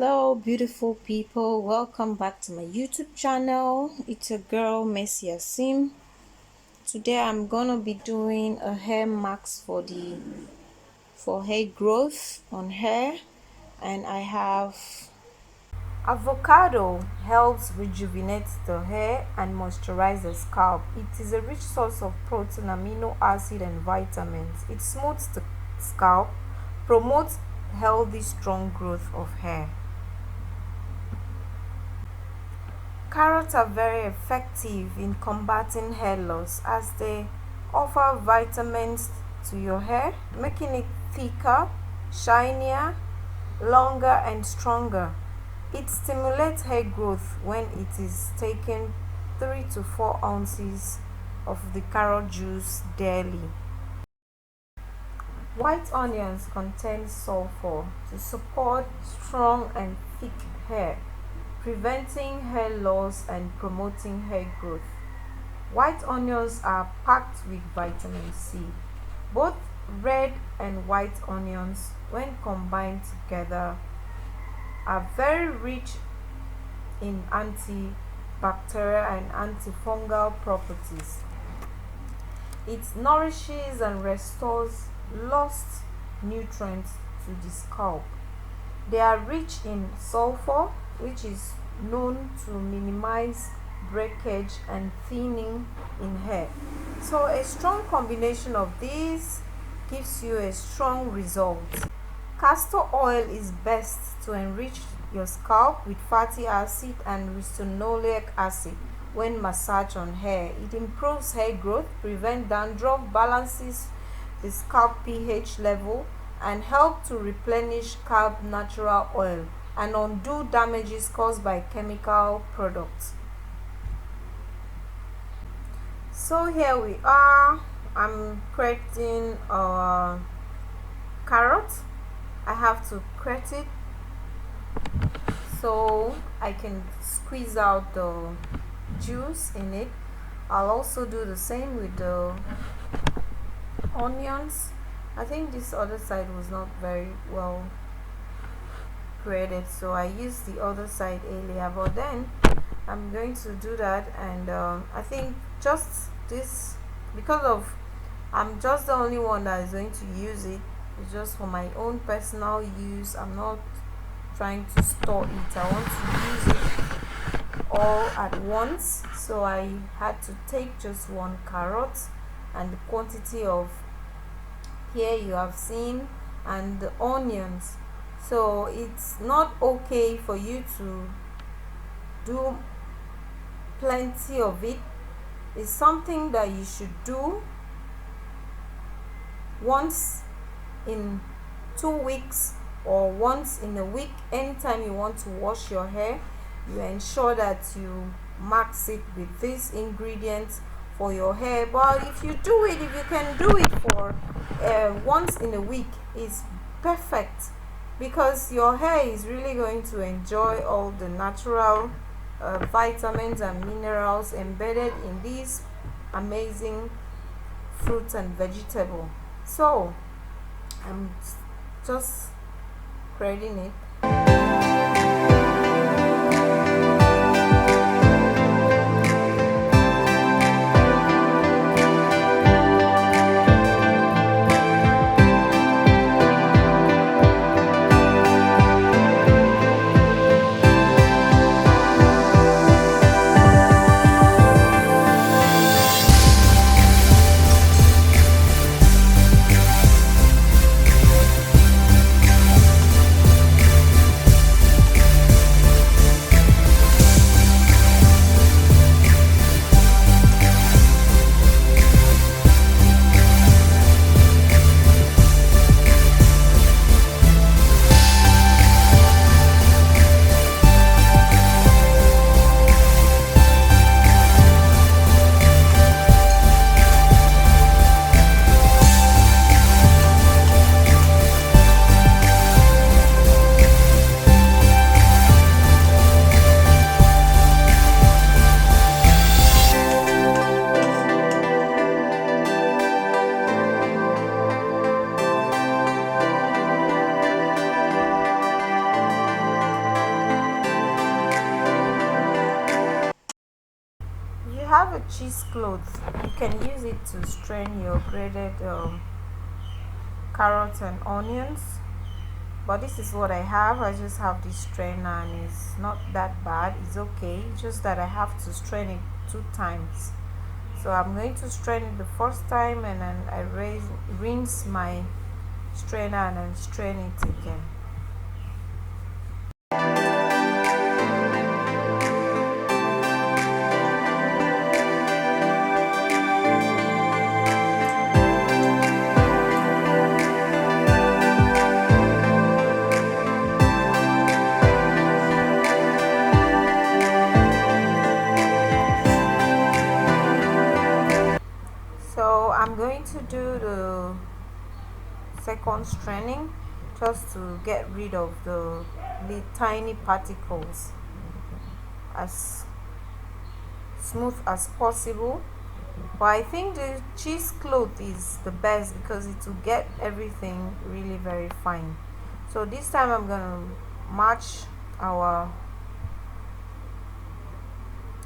Hello, beautiful people. Welcome back to my YouTube channel. It's your girl, Miss Yasim. Today, I'm gonna be doing a hair mask for hair growth on hair, and I have avocado helps rejuvenate the hair and moisturize the scalp. It is a rich source of protein, amino acid, and vitamins. It smooths the scalp, promotes healthy, strong growth of hair. Carrots are very effective in combating hair loss as they offer vitamins to your hair, making it thicker, shinier, longer, and stronger. It stimulates hair growth when it is taken 3 to 4 ounces of the carrot juice daily. White onions contain sulfur to support strong and thick hair, preventing hair loss and promoting hair growth. White onions are packed with vitamin C. Both red and white onions, when combined together, are very rich in antibacterial and antifungal properties. It nourishes and restores lost nutrients to the scalp. They are rich in sulfur, which is known to minimize breakage and thinning in hair. So a strong combination of these gives you a strong result. Castor oil is best to enrich your scalp with fatty acid and ricinoleic acid when massaged on hair. It improves hair growth, prevents dandruff, balances the scalp pH level, and help to replenish scalp natural oil and undo damages caused by chemical products. So here we are. I'm creating a carrot. I have to crate it so I can squeeze out the juice in it. I'll also do the same with the onions. I think this other side was not very well created, so I used the other side earlier, but then I'm going to do that. And I think just this, because of I'm just the only one that is going to use it, it's just for my own personal use. I'm not trying to store it. I want to use it all at once, so I had to take just one carrot, and the quantity of here you have seen, and the onions. So it's not okay for you to do plenty of it. It's something that you should do once in 2 weeks or once in a week. Anytime you want to wash your hair, you ensure that you mix it with these ingredients for your hair. But if you can do it for once in a week, it's perfect, because your hair is really going to enjoy all the natural vitamins and minerals embedded in these amazing fruits and vegetables. So I'm just creating it. cheesecloth. You can use it to strain your grated carrots and onions, but this is what I have. I just have this strainer and it's not that bad, it's okay, just that I have to strain it 2 times. So I'm going to strain it the first time and then I rinse my strainer and then strain it again. So I'm going to do the second straining just to get rid of the tiny particles as smooth as possible. But I think the cheesecloth is the best because it will get everything really very fine. So this time I'm gonna match our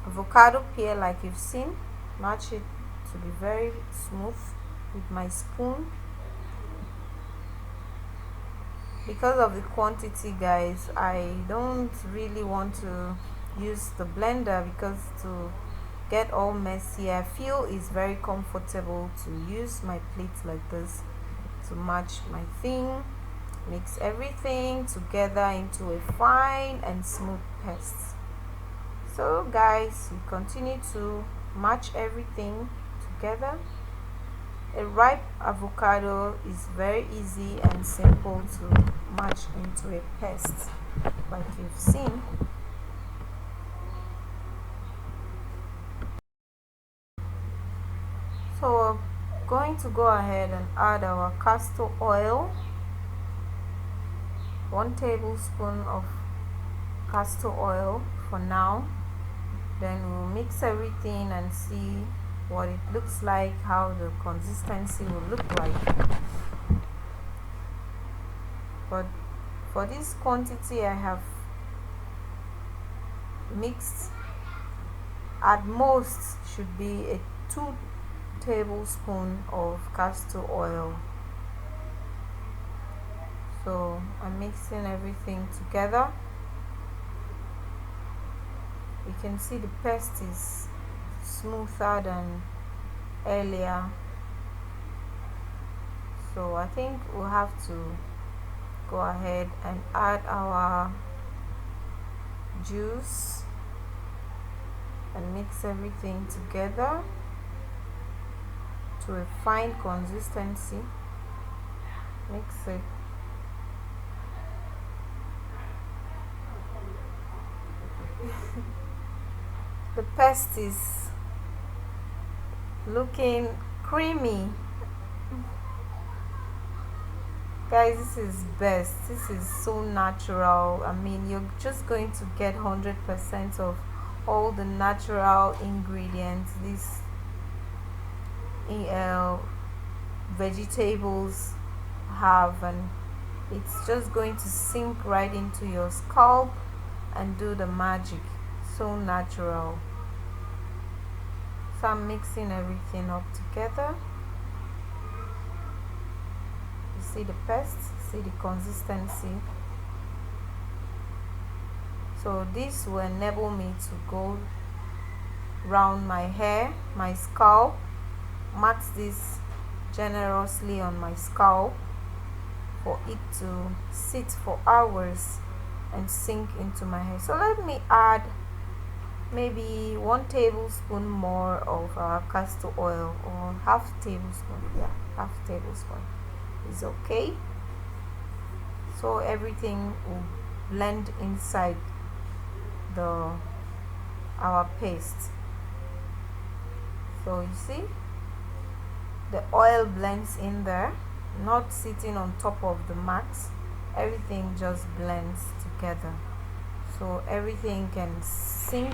avocado pear like you've seen, match it to be very smooth with my spoon. Because of the quantity, guys, I don't really want to use the blender because to get all messy, I feel it's very comfortable to use my plate like this to match my thing, mix everything together into a fine and smooth paste. So guys, we continue to match everything together. A ripe avocado is very easy and simple to match into a paste like you've seen. So we're going to go ahead and add our castor oil, 1 tablespoon of castor oil for now. Then we'll mix everything and see what it looks like, how the consistency will look like. But for this quantity I have mixed, at most should be a 2 tablespoons of castor oil. So I'm mixing everything together. You can see the paste is smoother than earlier, so I think we'll have to go ahead and add our juice and mix everything together to a fine consistency. Mix it. The paste is looking creamy. Guys, this is best. This is so natural. I mean, you're just going to get 100% of all the natural ingredients these vegetables have, and it's just going to sink right into your scalp and do the magic. So natural. So I'm mixing everything up together. You see the paste, see the consistency. So this will enable me to go round my hair, my scalp, mat this generously on my scalp for it to sit for hours and sink into my hair. So let me add maybe 1 tablespoon more of castor oil, or half tablespoon. Yeah, half tablespoon is okay. So everything will blend inside our paste. So you see the oil blends in there, not sitting on top of the mat. Everything just blends together, so everything can sink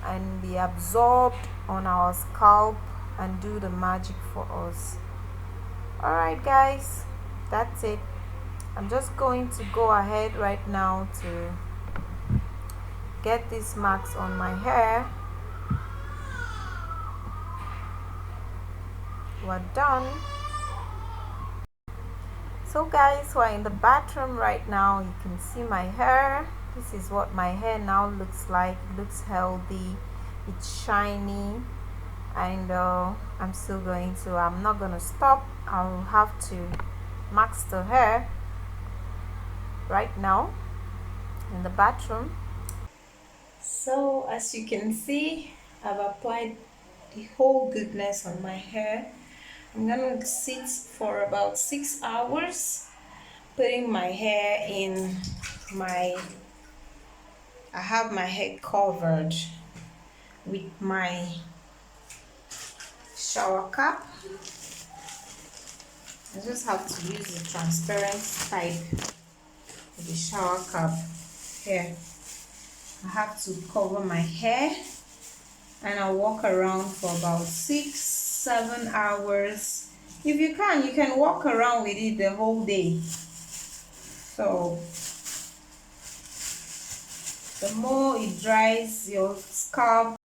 and be absorbed on our scalp and do the magic for us. Alright guys, that's it. I'm just going to go ahead right now to get these marks on my hair we're done. So guys, we're in the bathroom right now. You can see my hair. This is what my hair now looks like. It looks healthy, it's shiny, and I'm not gonna stop. I'll have to max the hair right now in the bathroom. So as you can see, I've applied the whole goodness on my hair. I'm gonna sit for about 6 hours, putting my hair in my I have my hair covered with my shower cap. I just have to use the transparent type of the shower cap here. I have to cover my hair and I'll walk around for about 6-7 hours. If you can walk around with it the whole day. So the more it dries your scalp,